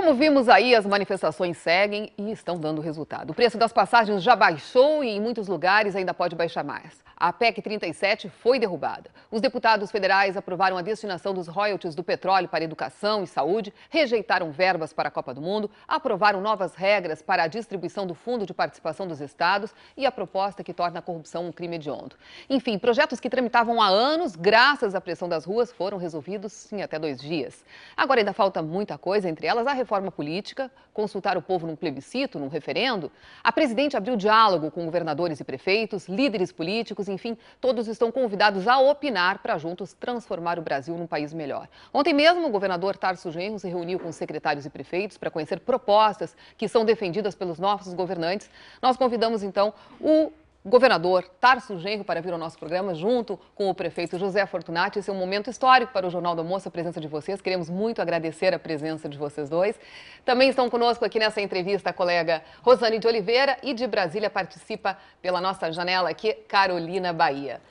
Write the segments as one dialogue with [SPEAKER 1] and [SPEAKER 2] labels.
[SPEAKER 1] Como vimos aí, as manifestações seguem e estão dando resultado. O preço das passagens já baixou e em muitos lugares ainda pode baixar mais. A PEC 37 foi derrubada. Os deputados federais aprovaram a destinação dos royalties do petróleo para educação e saúde, rejeitaram verbas para a Copa do Mundo, aprovaram novas regras para a distribuição do Fundo de Participação dos Estados e a proposta que torna a corrupção um crime hediondo. Enfim, projetos que tramitavam há anos, graças à pressão das ruas, foram resolvidos em até 2 dias. Agora ainda falta muita coisa, entre elas a reforma política, consultar o povo num plebiscito, num referendo. A presidente abriu diálogo com governadores e prefeitos, líderes políticos, enfim, todos estão convidados a opinar para juntos transformar o Brasil num país melhor. Ontem mesmo, o governador Tarso Genro se reuniu com os secretários e prefeitos para conhecer propostas que são defendidas pelos nossos governantes. Nós convidamos, então, o governador Tarso Genro para vir ao nosso programa, junto com o prefeito José Fortunati. Esse é um momento histórico para o Jornal do Almoço, a presença de vocês. Queremos muito agradecer a presença de vocês dois. Também estão conosco aqui nessa entrevista a colega Rosane de Oliveira e de Brasília participa pela nossa janela aqui, Carolina Bahia.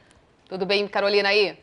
[SPEAKER 1] Tudo bem, Carolina, aí?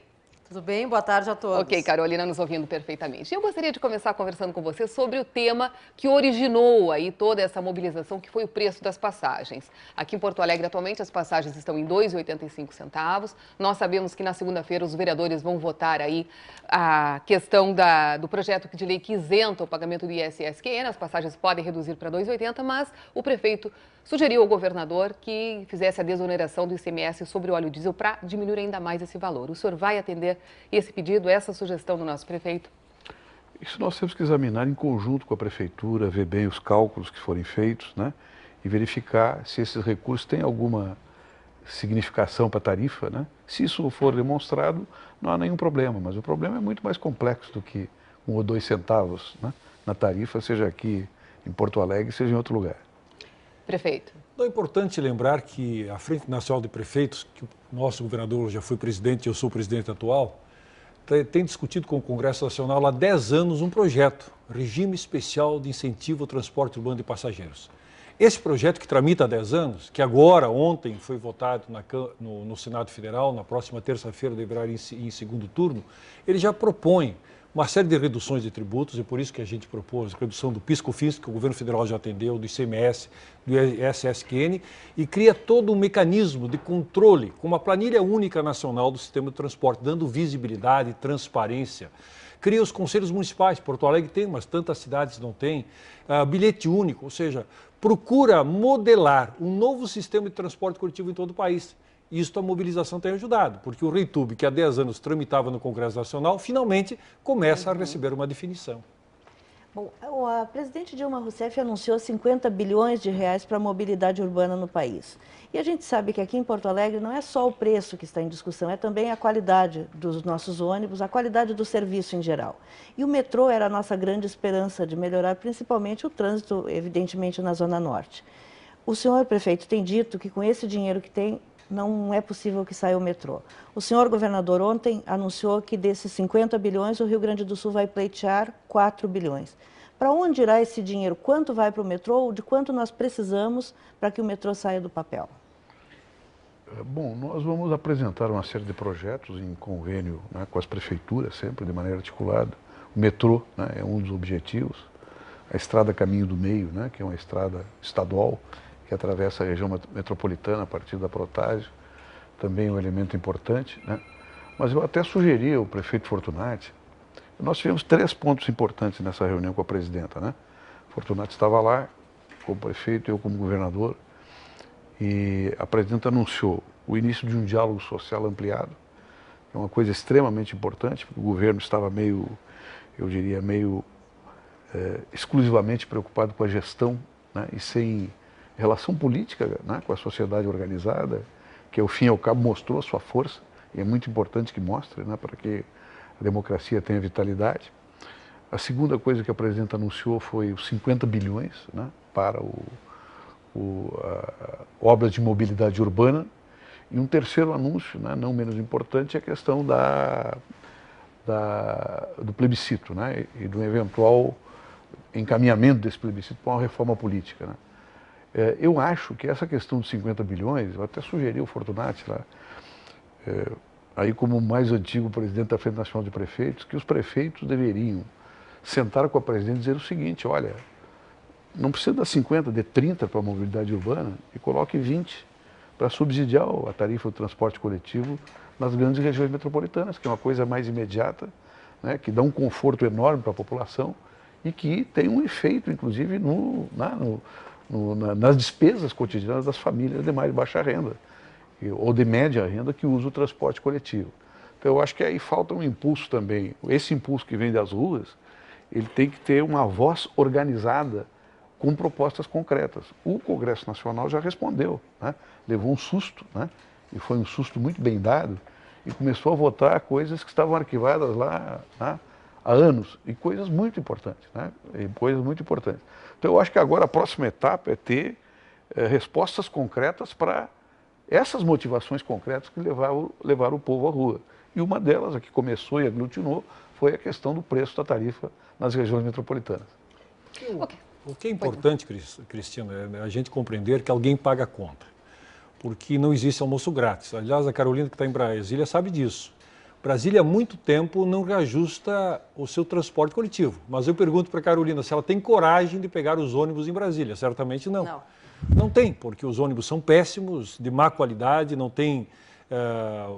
[SPEAKER 2] Tudo bem? Boa tarde a todos.
[SPEAKER 1] Ok, Carolina, nos ouvindo perfeitamente. Eu gostaria de começar conversando com você sobre o tema que originou aí toda essa mobilização, que foi o preço das passagens. Aqui em Porto Alegre, atualmente, as passagens estão em R$ 2,85. Nós sabemos que na segunda-feira os vereadores vão votar aí a questão do projeto de lei que isenta o pagamento do ISS-QN. As passagens podem reduzir para R$ 2,80, mas o prefeito sugeriu ao governador que fizesse a desoneração do ICMS sobre o óleo diesel para diminuir ainda mais esse valor. O senhor vai atender esse pedido, essa sugestão do nosso prefeito?
[SPEAKER 3] Isso nós temos que examinar em conjunto com a prefeitura, ver bem os cálculos que forem feitos, né? E verificar se esses recursos têm alguma significação para a tarifa, né? Se isso for demonstrado, não há nenhum problema, mas o problema é muito mais complexo do que 1 ou 2 centavos, né, na tarifa, seja aqui em Porto Alegre, seja em outro lugar.
[SPEAKER 1] Prefeito.
[SPEAKER 4] É importante lembrar que a Frente Nacional de Prefeitos, que o nosso governador já foi presidente e eu sou o presidente atual, tem discutido com o Congresso Nacional há 10 anos um projeto, Regime Especial de Incentivo ao Transporte Urbano de Passageiros. Esse projeto que tramita há 10 anos, que agora, ontem, foi votado no Senado Federal, na próxima terça-feira deverá ir em segundo turno, ele já propõe uma série de reduções de tributos, e por isso que a gente propôs a redução do PIS/COFINS, que o governo federal já atendeu, do ICMS, do ISS-QN, e cria todo um mecanismo de controle, com uma planilha única nacional do sistema de transporte, dando visibilidade e transparência. Cria os conselhos municipais, Porto Alegre tem, mas tantas cidades não têm, bilhete único, ou seja, procura modelar um novo sistema de transporte coletivo em todo o país. Isso a mobilização tem ajudado, porque o REITUB, que há 10 anos tramitava no Congresso Nacional, finalmente começa a receber uma definição.
[SPEAKER 2] Bom, a presidente Dilma Rousseff anunciou 50 bilhões de reais para a mobilidade urbana no país. E a gente sabe que aqui em Porto Alegre não é só o preço que está em discussão, é também a qualidade dos nossos ônibus, a qualidade do serviço em geral. E o metrô era a nossa grande esperança de melhorar principalmente o trânsito, evidentemente, na Zona Norte. O senhor prefeito tem dito que com esse dinheiro que tem, não é possível que saia o metrô. O senhor governador ontem anunciou que desses 50 bilhões o Rio Grande do Sul vai pleitear 4 bilhões. Para onde irá esse dinheiro? Quanto vai para o metrô? De quanto nós precisamos para que o metrô saia do papel?
[SPEAKER 3] Bom, nós vamos apresentar uma série de projetos em convênio, né, com as prefeituras, sempre de maneira articulada. O metrô, né, é um dos objetivos. A estrada Caminho do Meio, né, que é uma estrada estadual, que atravessa a região metropolitana a partir da Protásio, também é um elemento importante, né? Mas eu até sugeri ao prefeito Fortunati, nós tivemos 3 pontos importantes nessa reunião com a presidenta, né? Fortunati estava lá, como prefeito, eu como governador, e a presidenta anunciou o início de um diálogo social ampliado, que é uma coisa extremamente importante, porque o governo estava meio, eu diria, exclusivamente preocupado com a gestão, né? E sem relação política, né, com a sociedade organizada, que ao fim e ao cabo mostrou a sua força, e é muito importante que mostre, né, para que a democracia tenha vitalidade. A segunda coisa que a presidenta anunciou foi os 50 bilhões, né, para obras de mobilidade urbana, e um terceiro anúncio, né, não menos importante, é a questão do plebiscito, né, e do eventual encaminhamento desse plebiscito para uma reforma política, né. Eu acho que essa questão dos 50 bilhões, eu até sugeri ao Fortunati lá, aí como mais antigo presidente da Frente Nacional de Prefeitos, que os prefeitos deveriam sentaram com a presidente e dizer o seguinte, olha, não precisa dar 50, dê 30 para a mobilidade urbana e coloque 20 para subsidiar a tarifa do transporte coletivo nas grandes regiões metropolitanas, que é uma coisa mais imediata, né, que dá um conforto enorme para a população e que tem um efeito, inclusive, nas despesas cotidianas das famílias de mais baixa renda ou de média renda que usam o transporte coletivo. Então, eu acho que aí falta um impulso também. Esse impulso que vem das ruas, ele tem que ter uma voz organizada com propostas concretas. O Congresso Nacional já respondeu, né? Levou um susto, né? E foi um susto muito bem dado, e começou a votar coisas que estavam arquivadas lá, né, há anos, e coisas muito importantes, né? E coisas muito importantes. Então, eu acho que agora a próxima etapa é ter respostas concretas para essas motivações concretas que levaram o povo à rua. E uma delas, a que começou e aglutinou, foi a questão do preço da tarifa nas regiões metropolitanas.
[SPEAKER 4] O que é importante, Cristina, é a gente compreender que alguém paga a conta, porque não existe almoço grátis. Aliás, a Carolina, que está em Brasília, sabe disso. Brasília, há muito tempo, não reajusta o seu transporte coletivo. Mas eu pergunto para a Carolina se ela tem coragem de pegar os ônibus em Brasília. Certamente não. Não tem, porque os ônibus são péssimos, de má qualidade, não tem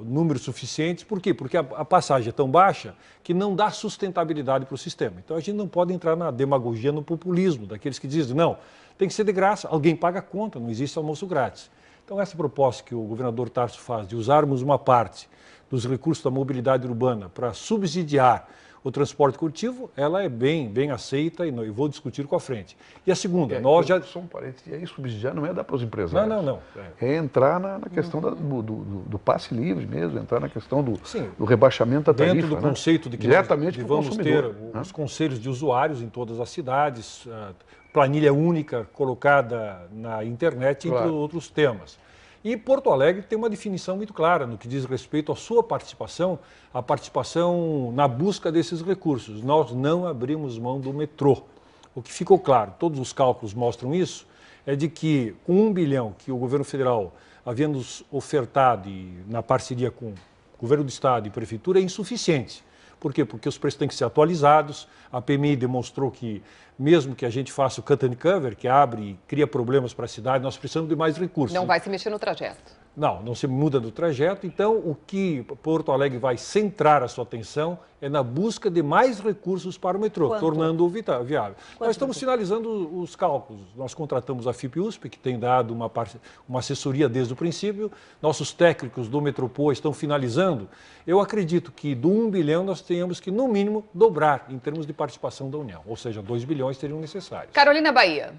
[SPEAKER 4] números suficientes. Por quê? Porque a passagem é tão baixa que não dá sustentabilidade para o sistema. Então, a gente não pode entrar na demagogia, no populismo, daqueles que dizem, não, tem que ser de graça, alguém paga a conta, não existe almoço grátis. Então, essa proposta que o governador Tarso faz de usarmos uma parte dos recursos da mobilidade urbana para subsidiar o transporte coletivo, ela é bem aceita e vou discutir com a frente. E a segunda, nós já...
[SPEAKER 3] Só um parênteses, e aí subsidiar não é dar para os empresários.
[SPEAKER 4] Não.
[SPEAKER 3] É entrar na questão do passe livre mesmo, entrar na questão do rebaixamento da tarifa.
[SPEAKER 4] Dentro do conceito de que
[SPEAKER 3] diretamente
[SPEAKER 4] nós vamos ter os conselhos de usuários em todas as cidades, planilha única colocada na internet, entre outros temas. E Porto Alegre tem uma definição muito clara no que diz respeito à sua participação, a participação na busca desses recursos. Nós não abrimos mão do metrô. O que ficou claro, todos os cálculos mostram isso, é de que com 1 bilhão que o governo federal havia nos ofertado na parceria com o governo do estado e prefeitura é insuficiente. Por quê? Porque os preços têm que ser atualizados. A PMI demonstrou que, mesmo que a gente faça o cut and cover, que abre e cria problemas para a cidade, nós precisamos de mais recursos.
[SPEAKER 1] Não vai se mexer no trajeto.
[SPEAKER 4] Não se muda do trajeto. Então, o que Porto Alegre vai centrar a sua atenção é na busca de mais recursos para o metrô, tornando-o viável. Nós estamos finalizando os cálculos. Nós contratamos a FIP-USP, que tem dado uma assessoria desde o princípio. Nossos técnicos do Metropol estão finalizando. Eu acredito que do 1 bilhão nós tenhamos que, no mínimo, dobrar em termos de participação da União. Ou seja, 2 bilhões seriam necessários.
[SPEAKER 1] Carolina Bahia.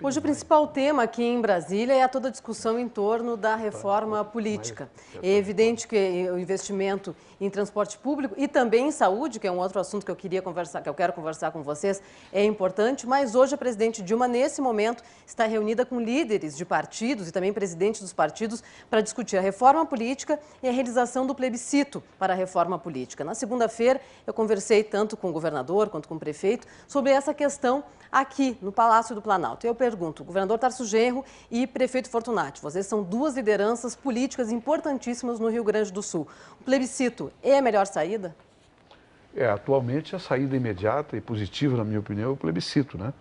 [SPEAKER 5] Hoje o principal tema aqui em Brasília é toda a discussão em torno da reforma política. É evidente que o investimento em transporte público e também em saúde, que é um outro assunto que eu quero conversar com vocês, é importante, mas hoje a presidente Dilma, nesse momento, está reunida com líderes de partidos e também presidentes dos partidos para discutir a reforma política e a realização do plebiscito para a reforma política. Na segunda-feira, eu conversei tanto com o governador quanto com o prefeito sobre essa questão aqui no Palácio do Planalto. Eu pergunto, governador Tarso Genro e prefeito Fortunati, vocês são duas lideranças políticas importantíssimas no Rio Grande do Sul. O plebiscito é a melhor saída?
[SPEAKER 3] Atualmente a saída imediata e positiva, na minha opinião, é o plebiscito, né?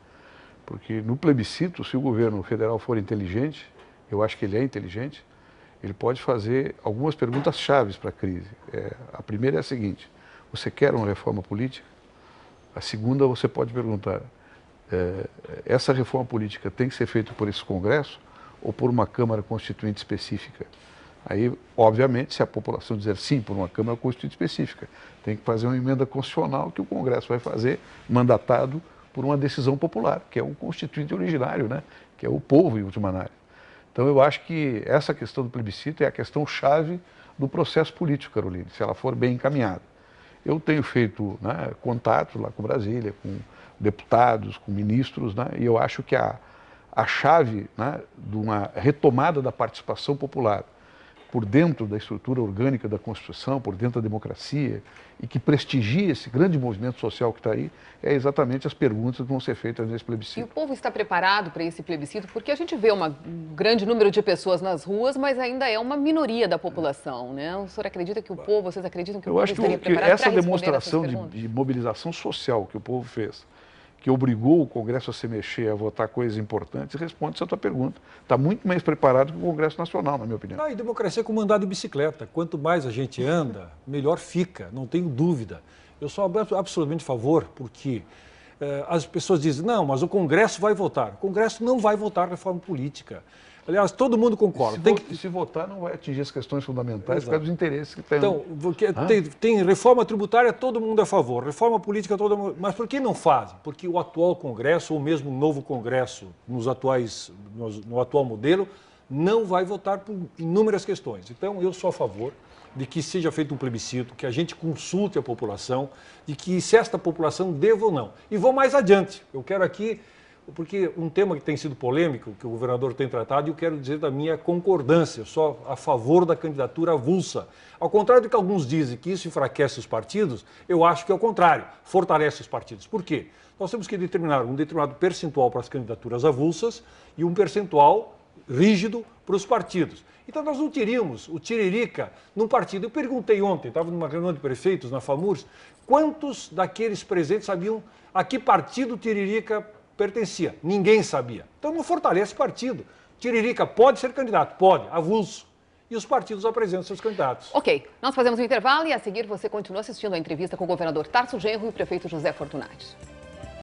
[SPEAKER 3] Porque no plebiscito, se o governo federal for inteligente, eu acho que ele é inteligente, ele pode fazer algumas perguntas chaves para a crise. A primeira é a seguinte: você quer uma reforma política? A segunda, você pode perguntar: essa reforma política tem que ser feita por esse Congresso ou por uma Câmara Constituinte específica? Aí, obviamente, se a população dizer sim por uma Câmara Constituinte específica, tem que fazer uma emenda constitucional que o Congresso vai fazer, mandatado por uma decisão popular, que é o constituinte originário, né? Que é o povo, em última análise. Então, eu acho que essa questão do plebiscito é a questão chave do processo político, Carolina, se ela for bem encaminhada. Eu tenho feito, né, contatos lá com Brasília, com deputados, com ministros, né, e eu acho que a chave, né, de uma retomada da participação popular por dentro da estrutura orgânica da Constituição, por dentro da democracia, e que prestigie esse grande movimento social que está aí, é exatamente as perguntas que vão ser feitas nesse
[SPEAKER 1] E
[SPEAKER 3] plebiscito.
[SPEAKER 1] o povo está preparado para esse plebiscito? Porque a gente vê um grande número de pessoas nas ruas, mas ainda é uma minoria da população, né? O senhor acredita que o povo, vocês acreditam que o
[SPEAKER 3] Eu
[SPEAKER 1] povo
[SPEAKER 3] acho que,
[SPEAKER 1] estaria
[SPEAKER 3] que
[SPEAKER 1] preparado
[SPEAKER 3] essa
[SPEAKER 1] para responder
[SPEAKER 3] demonstração
[SPEAKER 1] essas perguntas?
[SPEAKER 3] de mobilização social que o povo fez, que obrigou o Congresso a se mexer, a votar coisas importantes, responde essa tua pergunta. Está muito mais preparado que o Congresso Nacional, na minha opinião.
[SPEAKER 4] Não, e democracia é como andar de bicicleta. Quanto mais a gente anda, melhor fica, não tenho dúvida. Eu sou absolutamente a favor, porque as pessoas dizem, não, mas o Congresso vai votar. O Congresso não vai votar reforma política. Aliás, todo mundo concorda.
[SPEAKER 3] Se votar, não vai atingir as questões fundamentais por
[SPEAKER 4] Exato.
[SPEAKER 3] causa dos interesses que tem.
[SPEAKER 4] Então, tem reforma tributária, todo mundo é a favor. Reforma política, todo mundo... Mas por que não fazem? Porque o atual Congresso, ou mesmo o novo Congresso, no atual modelo, não vai votar por inúmeras questões. Então, eu sou a favor de que seja feito um plebiscito, que a gente consulte a população, de que se esta população deva ou não. E vou mais adiante. Eu quero aqui... Porque um tema que tem sido polêmico, que o governador tem tratado, e eu quero dizer da minha concordância, eu sou a favor da candidatura avulsa. Ao contrário do que alguns dizem que isso enfraquece os partidos, eu acho que é o contrário, fortalece os partidos. Por quê? Nós temos que determinar um determinado percentual para as candidaturas avulsas e um percentual rígido para os partidos. Então nós não teríamos o tiririca num partido. Eu perguntei ontem, estava numa reunião de prefeitos na FAMURS, quantos daqueles presentes sabiam a que partido o tiririca pertencia. Ninguém sabia. Então não fortalece partido. Tiririca pode ser candidato? Pode, avulso. E os partidos apresentam seus candidatos.
[SPEAKER 1] Ok, nós fazemos um intervalo e a seguir você continua assistindo a entrevista com o governador Tarso Genro e o prefeito José Fortunati.